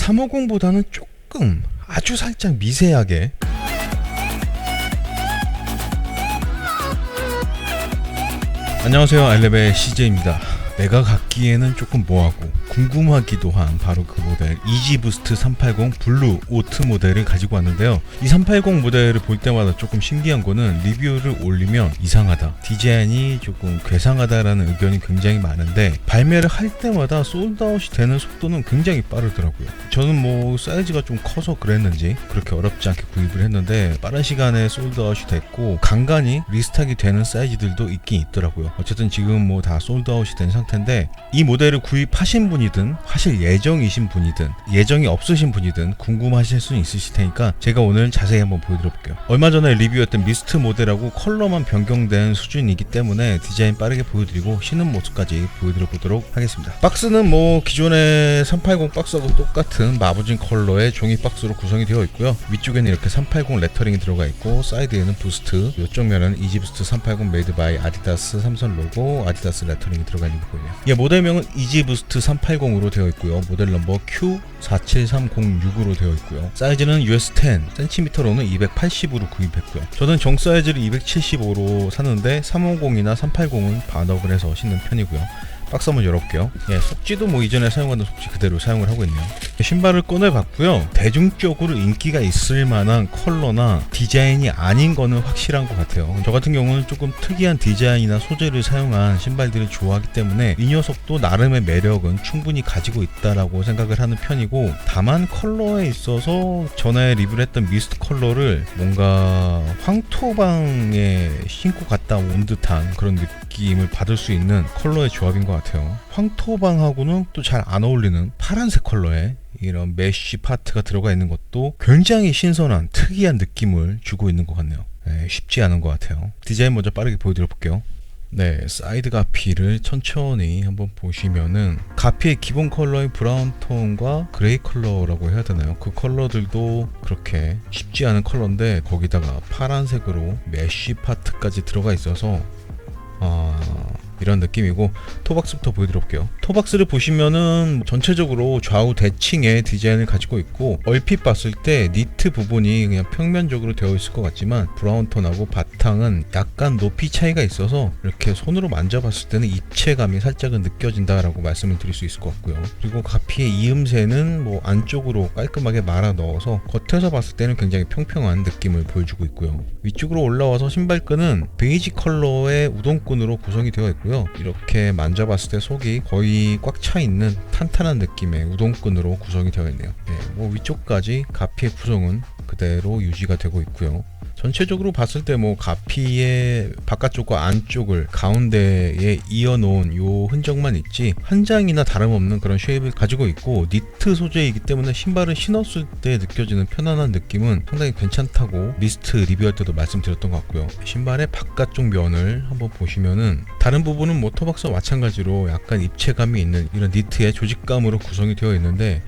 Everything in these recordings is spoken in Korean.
350보다는 조금 아주 살짝 미세하게 안녕하세요, 알레베 CJ입니다. 내가 갖기에는 조금 뭐하고 궁금하기도 한 바로 그 모델 이지부스트 380 블루 오트 모델을 가지고 왔는데요. 이 380 모델을 볼 때마다 조금 신기한 거는 리뷰를 올리면 이상하다, 디자인이 조금 괴상하다라는 의견이 굉장히 많은데 발매를 할 때마다 솔드아웃이 되는 속도는 굉장히 빠르더라고요. 저는 뭐 사이즈가 좀 커서 그랬는지 그렇게 어렵지 않게 구입을 했는데 빠른 시간에 솔드아웃이 됐고 간간히 리스탁이 되는 사이즈들도 있긴 있더라고요. 어쨌든 지금 뭐 다 솔드아웃이 된 상태인데 이 모델을 구입하신 분이든 하실 예정이신 분이든 예정이 없으신 분이든 궁금하실 수는 있으실 테니까 제가 오늘 자세히 한번 보여드려 볼게요. 얼마 전에 리뷰했던 미스트 모델하고 컬러만 변경된 수준이기 때문에 디자인 빠르게 보여드리고 신은 모습까지 보여드려 보도록 하겠습니다. 박스는 뭐 기존의 380 박스하고 똑같은 마부진 컬러의 종이 박스로 구성이 되어 있고요. 위쪽에는 이렇게 380 레터링이 들어가 있고 사이드에는 부스트, 이쪽 면은 이지부스트 380 메이드 바이 아디다스 삼선 로고 아디다스 레터링이 들어가 있는 거 보이네요. 예, 모델명은 이지부스트 380으로 되어 있고요. 모델 넘버 Q47306으로 되어 있고요. 사이즈는 US10 cm로는 280으로 구입했고요. 저는 정 사이즈를 275로 샀는데 350이나 380은 반업을 해서 신는 편이고요. 박스 한번 열어볼게요. 예, 속지도 뭐 이전에 사용하던 속지 그대로 사용을 하고 있네요. 신발을 꺼내봤고요. 대중적으로 인기가 있을 만한 컬러나 디자인이 아닌 거는 확실한 것 같아요. 저 같은 경우는 조금 특이한 디자인이나 소재를 사용한 신발들을 좋아하기 때문에 이 녀석도 나름의 매력은 충분히 가지고 있다라고 생각을 하는 편이고, 다만 컬러에 있어서 전에 리뷰를 했던 미스트 컬러를 뭔가 황토방에 신고 갔다 온 듯한 그런 느낌을 받을 수 있는 컬러의 조합인 것 같아요. 황토방하고는 또 잘 안 어울리는 파란색 컬러에 이런 메쉬 파트가 들어가 있는 것도 굉장히 신선한 특이한 느낌을 주고 있는 것 같네요. 네, 쉽지 않은 것 같아요. 디자인 먼저 빠르게 보여드려 볼게요. 네, 사이드 가피를 천천히 한번 보시면은 가피의 기본 컬러인 브라운 톤과 그레이 컬러라고 해야 되나요? 그 컬러들도 그렇게 쉽지 않은 컬러인데 거기다가 파란색으로 메쉬 파트까지 들어가 있어서 이런 느낌이고, 토박스부터 보여드려 볼게요. 토박스를 보시면은 전체적으로 좌우 대칭의 디자인을 가지고 있고, 얼핏 봤을 때 니트 부분이 그냥 평면적으로 되어 있을 것 같지만 브라운 톤하고 바탕은 약간 높이 차이가 있어서 이렇게 손으로 만져봤을 때는 입체감이 살짝은 느껴진다라고 말씀을 드릴 수 있을 것 같고요. 그리고 가피의 이음새는 뭐 안쪽으로 깔끔하게 말아 넣어서 겉에서 봤을 때는 굉장히 평평한 느낌을 보여주고 있고요. 위쪽으로 올라와서 신발끈은 베이지 컬러의 우동끈으로 구성이 되어 있고요. 이렇게 만져봤을 때 속이 거의 꽉 차 있는 탄탄한 느낌의 우동끈으로 구성이 되어 있네요. 네, 뭐 위쪽까지 가피의 구성은 그대로 유지가 되고 있고요. 전체적으로 봤을 때 뭐 가피의 바깥쪽과 안쪽을 가운데에 이어놓은 요 흔적만 있지 한 장이나 다름없는 그런 쉐입을 가지고 있고, 니트 소재이기 때문에 신발을 신었을 때 느껴지는 편안한 느낌은 상당히 괜찮다고 미스트 리뷰할 때도 말씀드렸던 것 같고요. 신발의 바깥쪽 면을 한번 보시면은 다른 부분은 뭐 토박스와 마찬가지로 약간 입체감이 있는 이런 니트의 조직감으로 구성이 되어 있는데,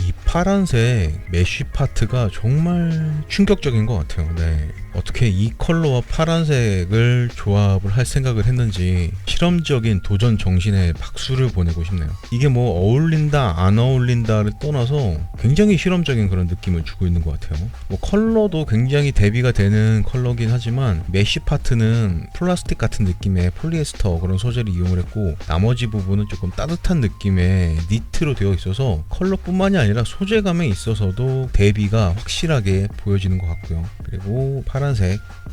이 파란색 메쉬 파트가 정말 충격적인 것 같아요. 네. 어떻게 이 컬러와 파란색을 조합을 할 생각을 했는지 실험적인 도전 정신에 박수를 보내고 싶네요. 이게 뭐 어울린다 안 어울린다를 떠나서 굉장히 실험적인 그런 느낌을 주고 있는 것 같아요. 뭐 컬러도 굉장히 대비가 되는 컬러긴 하지만 메쉬 파트는 플라스틱 같은 느낌의 폴리에스터 그런 소재를 이용을 했고, 나머지 부분은 조금 따뜻한 느낌의 니트로 되어 있어서 컬러뿐만이 아니라 소재감에 있어서도 대비가 확실하게 보여지는 것 같고요. 그리고 파란색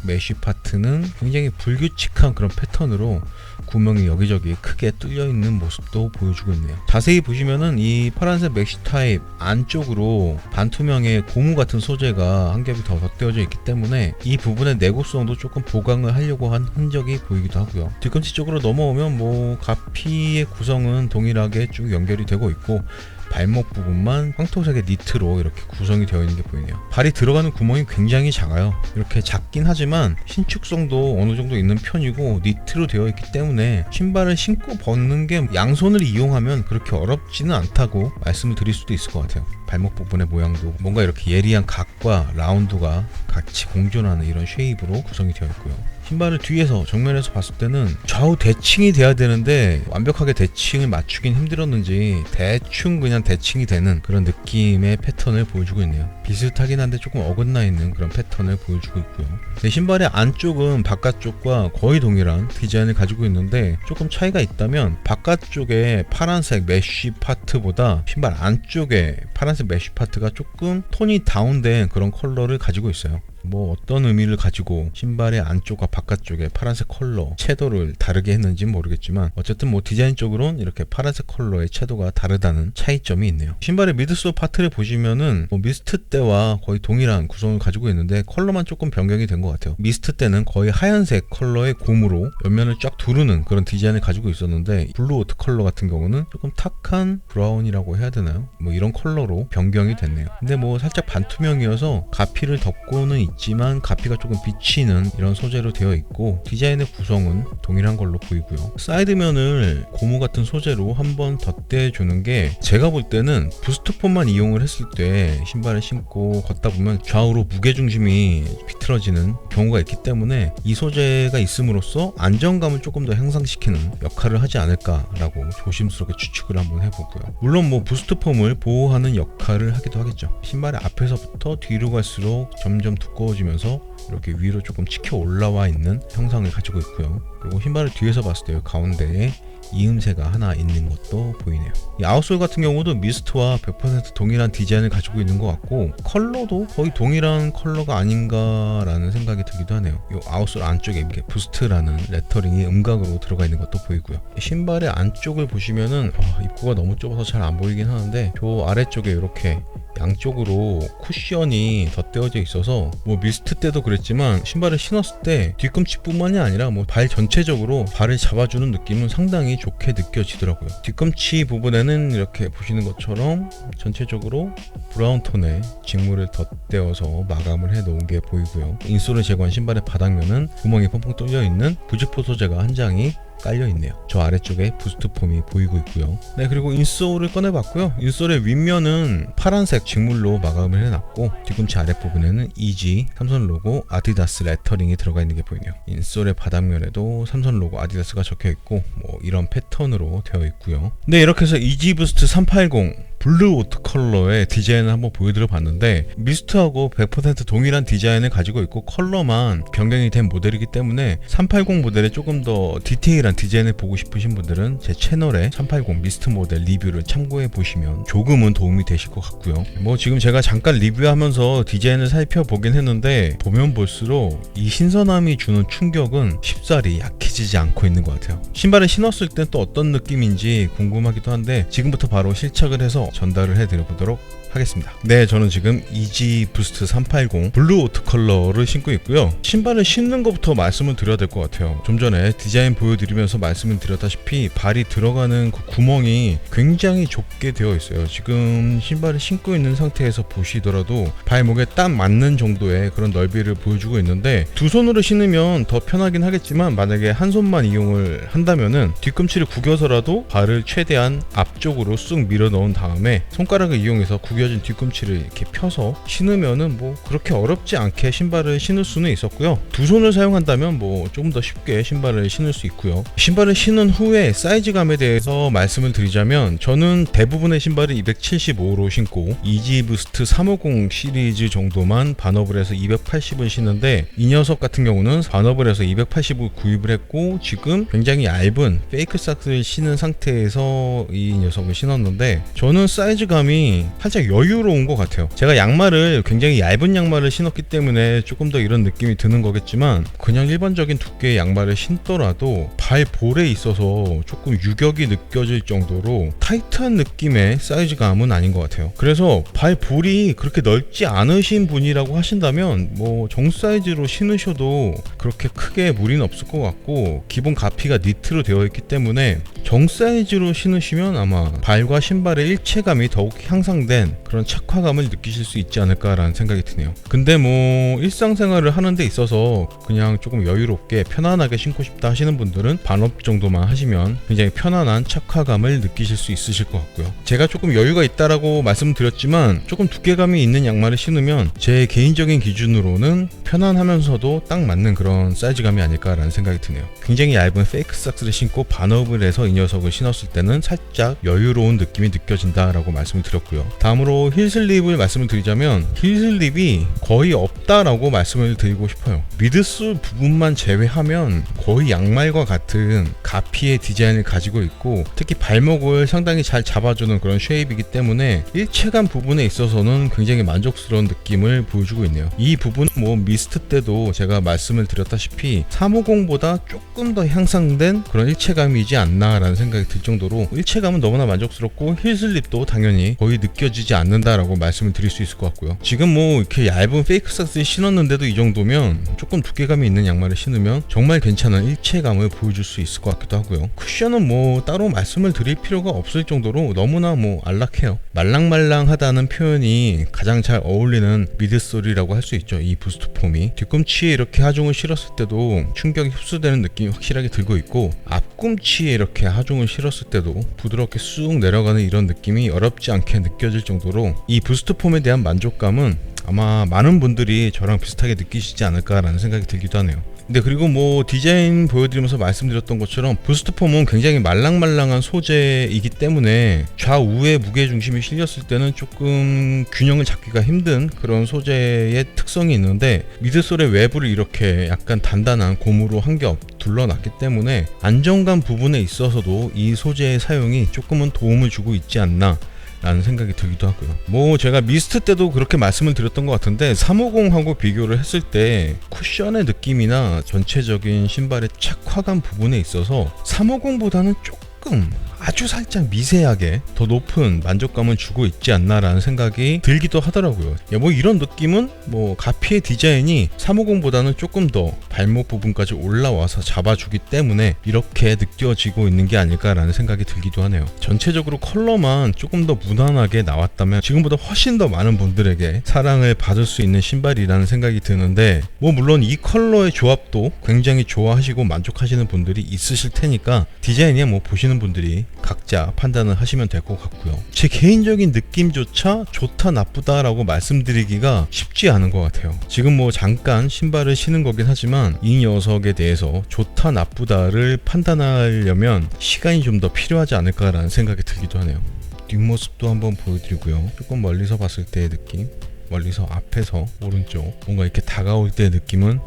메쉬 파트는 굉장히 불규칙한 그런 패턴으로 구멍이 여기저기 크게 뚫려 있는 모습도 보여주고 있네요. 자세히 보시면은 이 파란색 메쉬 타입 안쪽으로 반투명의 고무 같은 소재가 한 겹이 더 덧대어져 있기 때문에 이 부분의 내구성도 조금 보강을 하려고 한 흔적이 보이기도 하고요. 뒤꿈치 쪽으로 넘어오면 뭐 가피의 구성은 동일하게 쭉 연결이 되고 있고, 발목 부분만 황토색의 니트로 이렇게 구성이 되어 있는 게 보이네요. 발이 들어가는 구멍이 굉장히 작아요. 이렇게 작긴 하지만 신축성도 어느 정도 있는 편이고 니트로 되어 있기 때문에 신발을 신고 벗는 게 양손을 이용하면 그렇게 어렵지는 않다고 말씀을 드릴 수도 있을 것 같아요. 발목 부분의 모양도 뭔가 이렇게 예리한 각과 라운드가 같이 공존하는 이런 쉐입으로 구성이 되어 있고요. 신발을 뒤에서 정면에서 봤을 때는 좌우 대칭이 돼야 되는데 완벽하게 대칭을 맞추긴 힘들었는지 대충 그냥 대칭이 되는 그런 느낌의 패턴을 보여주고 있네요. 비슷하긴 한데 조금 어긋나 있는 그런 패턴을 보여주고 있고요. 네, 신발의 안쪽은 바깥쪽과 거의 동일한 디자인을 가지고 있는데 조금 차이가 있다면 바깥쪽에 파란색 메쉬 파트보다 신발 안쪽에 파란색 메쉬 파트가 조금 톤이 다운된 그런 컬러를 가지고 있어요. 뭐 어떤 의미를 가지고 신발의 안쪽과 바깥쪽에 파란색 컬러 채도를 다르게 했는지 모르겠지만 어쨌든 뭐 디자인적으로는 이렇게 파란색 컬러의 채도가 다르다는 차이점이 있네요. 신발의 미드솔 파트를 보시면은 뭐 미스트 때와 거의 동일한 구성을 가지고 있는데 컬러만 조금 변경이 된 것 같아요. 미스트 때는 거의 하얀색 컬러의 곰으로 옆면을 쫙 두르는 그런 디자인을 가지고 있었는데 블루 오트 컬러 같은 경우는 조금 탁한 브라운이라고 해야 되나요? 뭐 이런 컬러로 변경이 됐네요. 근데 뭐 살짝 반투명이어서 가피를 덮고는 있지만 가피가 조금 비치는 이런 소재로 되어 있고 디자인의 구성은 동일한 걸로 보이고요. 사이드면을 고무 같은 소재로 한번 덧대주는 게 제가 볼 때는 부스트폼만 이용을 했을 때 신발을 신고 걷다 보면 좌우로 무게중심이 비틀어지는 경우가 있기 때문에 이 소재가 있음으로써 안정감을 조금 더 향상시키는 역할을 하지 않을까라고 조심스럽게 추측을 한번 해보고요. 물론 뭐 부스트폼을 보호하는 역할을 하기도 하겠죠. 신발의 앞에서부터 뒤로 갈수록 점점 두꺼워지면서 이렇게 위로 조금 치켜 올라와 있는 형상을 가지고 있고요. 그리고 신발을 뒤에서 봤을 때 가운데에 이음새가 하나 있는 것도 보이네요. 이 아웃솔 같은 경우도 미스트와 100% 동일한 디자인을 가지고 있는 것 같고 컬러도 거의 동일한 컬러가 아닌가라는 생각이 들기도 하네요. 이 아웃솔 안쪽에 이렇게 부스트라는 레터링이 음각으로 들어가 있는 것도 보이고요. 신발의 안쪽을 보시면은 입구가 너무 좁아서 잘 안 보이긴 하는데 저 아래쪽에 이렇게 양쪽으로 쿠션이 덧대어져 있어서 뭐 미스트 때도 그랬지만 신발을 신었을 때 뒤꿈치뿐만이 아니라 뭐 발 전체적으로 발을 잡아주는 느낌은 상당히 좋게 느껴지더라고요. 뒤꿈치 부분에는 이렇게 보시는 것처럼 전체적으로 브라운 톤의 직물을 덧대어서 마감을 해 놓은 게 보이고요. 인솔을 제거한 신발의 바닥면은 구멍이 펑펑 뚫려 있는 부직포 소재가 한 장이 깔려 있네요. 저 아래쪽에 부스트 폼이 보이고 있고요. 네, 그리고 인솔을 꺼내봤고요. 인솔의 윗면은 파란색 직물로 마감을 해놨고 뒤꿈치 아랫부분에는 이지 삼성 로고 아디다스 레터링이 들어가 있는 게 보이네요. 인솔의 바닥면에도 삼성 로고 아디다스가 적혀 있고 뭐 이런 패턴으로 되어 있고요. 네, 이렇게 해서 이지 부스트 380 블루 오트 컬러의 디자인을 한번 보여드려 봤는데 미스트하고 100% 동일한 디자인을 가지고 있고 컬러만 변경이 된 모델이기 때문에 380 모델에 조금 더 디테일한 디자인을 보고 싶으신 분들은 제 채널에 380 미스트 모델 리뷰를 참고해 보시면 조금은 도움이 되실 것 같고요. 뭐 지금 제가 잠깐 리뷰하면서 디자인을 살펴보긴 했는데 보면 볼수록 이 신선함이 주는 충격은 쉽사리 약해지지 않고 있는 것 같아요. 신발을 신었을 때 또 어떤 느낌인지 궁금하기도 한데 지금부터 바로 실착을 해서 전달을 해드려 보도록 하겠습니다. 네, 저는 지금 이지 부스트 380 블루 오트 컬러를 신고 있고요. 신발을 신는 것부터 말씀을 드려야 될 것 같아요. 좀 전에 디자인 보여드리면서 말씀을 드렸다시피 발이 들어가는 그 구멍이 굉장히 좁게 되어 있어요. 지금 신발을 신고 있는 상태에서 보시더라도 발목에 딱 맞는 정도의 그런 넓이를 보여주고 있는데 두 손으로 신으면 더 편하긴 하겠지만 만약에 한 손만 이용을 한다면은 뒤꿈치를 구겨서라도 발을 최대한 앞쪽으로 쑥 밀어 넣은 다음에 손가락을 이용해서 구겨진 뒤꿈치를 이렇게 펴서 신으면은 뭐 그렇게 어렵지 않게 신발을 신을 수는 있었고요. 두 손을 사용한다면 뭐 조금 더 쉽게 신발을 신을 수 있고요. 신발을 신은 후에 사이즈감에 대해서 말씀을 드리자면 저는 대부분의 신발을 275로 신고 이지 부스트 350 시리즈 정도만 반업을 해서 280을 신는데 이 녀석 같은 경우는 반업을 해서 280을 구입을 했고 지금 굉장히 얇은 페이크 삭스를 신은 상태에서 이 녀석을 신었는데 저는 사이즈감이 살짝 여유로운 것 같아요. 제가 양말을 굉장히 얇은 양말을 신었기 때문에 조금 더 이런 느낌이 드는 거겠지만 그냥 일반적인 두께의 양말을 신더라도 발 볼에 있어서 조금 유격이 느껴질 정도로 타이트한 느낌의 사이즈감은 아닌 것 같아요. 그래서 발 볼이 그렇게 넓지 않으신 분이라고 하신다면 뭐 정 사이즈로 신으셔도 그렇게 크게 무리는 없을 것 같고 기본 가피가 니트로 되어 있기 때문에 정 사이즈로 신으시면 아마 발과 신발의 일체감이 더욱 향상된 그런 착화감을 느끼실 수 있지 않을까라는 생각이 드네요. 근데 뭐 일상생활을 하는 데 있어서 그냥 조금 여유롭게 편안하게 신고 싶다 하시는 분들은 반업 정도만 하시면 굉장히 편안한 착화감을 느끼실 수 있으실 것 같고요. 제가 조금 여유가 있다라고 말씀드렸지만 조금 두께감이 있는 양말을 신으면 제 개인적인 기준으로는 편안하면서도 딱 맞는 그런 사이즈감이 아닐까라는 생각이 드네요. 굉장히 얇은 페이크 삭스를 신고 반업을 해서 이 녀석을 신었을 때는 살짝 여유로운 느낌이 느껴진다라고 말씀을 드렸고요. 다음으로 힐 슬립을 말씀을 드리자면 힐 슬립이 거의 없다라고 말씀을 드리고 싶어요. 미드솔 부분만 제외하면 거의 양말과 같은 가피의 디자인을 가지고 있고, 특히 발목을 상당히 잘 잡아주는 그런 쉐입이기 때문에 일체감 부분에 있어서는 굉장히 만족스러운 느낌을 보여주고 있네요. 이 부분은 뭐 미스트 때도 제가 말씀을 드렸다시피 350보다 조금 더 향상된 그런 일체감이지 않나 라는 생각이 들 정도로 일체감은 너무나 만족스럽고 힐 슬립도 당연히 거의 느껴지지 않는다라고 말씀을 드릴 수 있을 것 같고요. 지금 뭐 이렇게 얇은 페이크 삭스를 신었는데도 이 정도면 조금 두께감이 있는 양말을 신으면 정말 괜찮은 일체감을 보여줄 수 있을 것 같기도 하고요. 쿠션은 뭐 따로 말씀을 드릴 필요가 없을 정도로 너무나 뭐 안락해요. 말랑말랑하다는 표현이 가장 잘 어울리는 미드솔이라고 할 수 있죠. 이 부스트 폼이 뒤꿈치에 이렇게 하중을 실었을 때도 충격이 흡수되는 느낌이 확실하게 들고 있고, 앞꿈치에 이렇게 하중을 실었을 때도 부드럽게 쑥 내려가는 이런 느낌이 어렵지 않게 느껴질 정도로 이 부스트 폼에 대한 만족감은 아마 많은 분들이 저랑 비슷하게 느끼시지 않을까라는 생각이 들기도 하네요. 근데 그리고 뭐 디자인 보여드리면서 말씀드렸던 것처럼 부스트 폼은 굉장히 말랑말랑한 소재이기 때문에 좌우의 무게중심이 실렸을 때는 조금 균형을 잡기가 힘든 그런 소재의 특성이 있는데, 미드솔의 외부를 이렇게 약간 단단한 고무로 한 겹 둘러놨기 때문에 안정감 부분에 있어서도 이 소재의 사용이 조금은 도움을 주고 있지 않나 라는 생각이 들기도 하고요. 뭐 제가 미스트 때도 그렇게 말씀을 드렸던 것 같은데 350하고 비교를 했을 때 쿠션의 느낌이나 전체적인 신발의 착화감 부분에 있어서 350보다는 조금 아주 살짝 미세하게 더 높은 만족감을 주고 있지 않나라는 생각이 들기도 하더라고요. 뭐 이런 느낌은 뭐 가피의 디자인이 350보다는 조금 더 발목 부분까지 올라와서 잡아주기 때문에 이렇게 느껴지고 있는 게 아닐까라는 생각이 들기도 하네요. 전체적으로 컬러만 조금 더 무난하게 나왔다면 지금보다 훨씬 더 많은 분들에게 사랑을 받을 수 있는 신발이라는 생각이 드는데, 뭐 물론 이 컬러의 조합도 굉장히 좋아하시고 만족하시는 분들이 있으실 테니까 디자인에 뭐 보시는 분들이 각자 판단을 하시면 될 것 같고요. 제 개인적인 느낌조차 좋다 나쁘다 라고 말씀드리기가 쉽지 않은 것 같아요. 지금 뭐 잠깐 신발을 신은 거긴 하지만 이 녀석에 대해서 좋다 나쁘다를 판단하려면 시간이 좀 더 필요하지 않을까라는 생각이 들기도 하네요. 뒷모습도 한번 보여드리고요. 조금 멀리서 봤을 때의 느낌, 멀리서 앞에서 오른쪽 뭔가 이렇게 다가올 때의 느낌은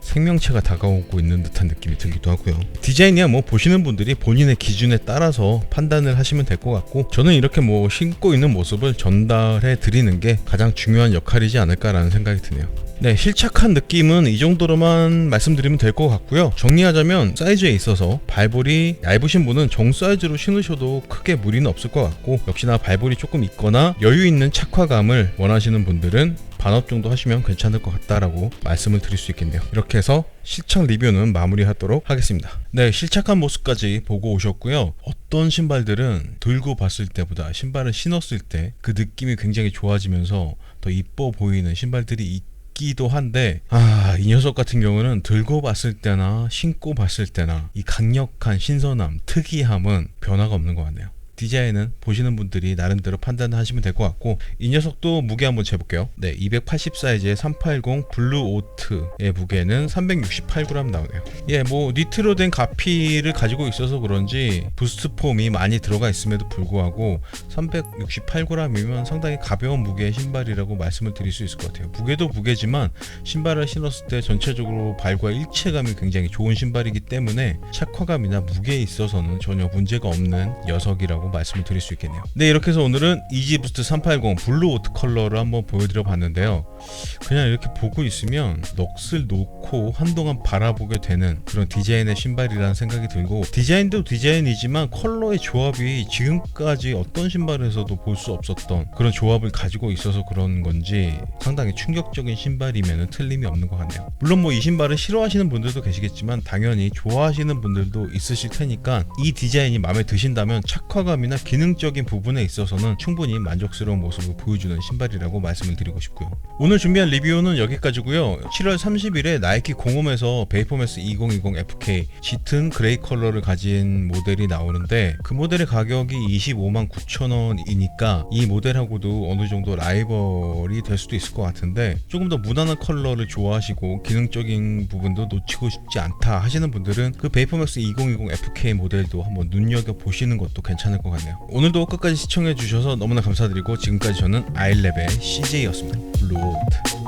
생명체가 다가오고 있는 듯한 느낌이 들기도 하고요. 디자인이야 뭐 보시는 분들이 본인의 기준에 따라서 판단을 하시면 될 것 같고, 저는 이렇게 뭐 신고 있는 모습을 전달해 드리는 게 가장 중요한 역할이지 않을까라는 생각이 드네요. 네, 실착한 느낌은 이 정도로만 말씀드리면 될 것 같고요. 정리하자면 사이즈에 있어서 발볼이 얇으신 분은 정 사이즈로 신으셔도 크게 무리는 없을 것 같고, 역시나 발볼이 조금 있거나 여유 있는 착화감을 원하시는 분들은 반업 정도 하시면 괜찮을 것 같다라고 말씀을 드릴 수 있겠네요. 이렇게 해서 실착 리뷰는 마무리하도록 하겠습니다. 네, 실착한 모습까지 보고 오셨고요. 어떤 신발들은 들고 봤을 때보다 신발을 신었을 때 그 느낌이 굉장히 좋아지면서 더 이뻐 보이는 신발들이 있기도 한데, 이 녀석 같은 경우는 들고 봤을 때나 신고 봤을 때나 이 강력한 신선함, 특이함은 변화가 없는 것 같네요. 디자인은 보시는 분들이 나름대로 판단하시면 될 것 같고, 이 녀석도 무게 한번 재볼게요. 네, 280 사이즈의 380 블루 오트의 무게는 368g 나오네요. 예, 뭐 니트로 된 가피를 가지고 있어서 그런지 부스트 폼이 많이 들어가 있음에도 불구하고 368g이면 상당히 가벼운 무게의 신발이라고 말씀을 드릴 수 있을 것 같아요. 무게도 무게지만 신발을 신었을 때 전체적으로 발과 일체감이 굉장히 좋은 신발이기 때문에 착화감이나 무게에 있어서는 전혀 문제가 없는 녀석이라고 말씀을 드릴 수 있겠네요. 네, 이렇게 해서 오늘은 이지부스트 380 블루 오트 컬러를 한번 보여드려 봤는데요. 그냥 이렇게 보고 있으면 넋을 놓고 한동안 바라보게 되는 그런 디자인의 신발이라는 생각이 들고, 디자인도 디자인이지만 컬러의 조합이 지금까지 어떤 신발에서도 볼 수 없었던 그런 조합을 가지고 있어서 그런 건지 상당히 충격적인 신발이면 틀림이 없는 것 같네요. 물론 뭐 이 신발을 싫어하시는 분들도 계시겠지만 당연히 좋아하시는 분들도 있으실 테니까 이 디자인이 마음에 드신다면 착화감이나 기능적인 부분에 있어서는 충분히 만족스러운 모습을 보여주는 신발이라고 말씀을 드리고 싶고요. 오늘 준비한 리뷰는 여기까지고요. 7월 30일에 나이키 공홈에서 베이퍼매스 2020 FK 짙은 그레이 컬러를 가진 모델이 나오는데, 그 모델의 가격이 25만 9천 원이니까 이 모델하고도 어느 정도 라이벌이 될 수도 있을 것 같은데, 조금 더 무난한 컬러를 좋아하시고 기능적인 부분도 놓치고 싶지 않다 하시는 분들은 그 베이퍼매스 2020 FK 모델도 한번 눈여겨보시는 것도 괜찮을 것 같네요. 오늘도 끝까지 시청해 주셔서 너무나 감사드리고, 지금까지 저는 아일랩의 CJ였습니다. 블루오트.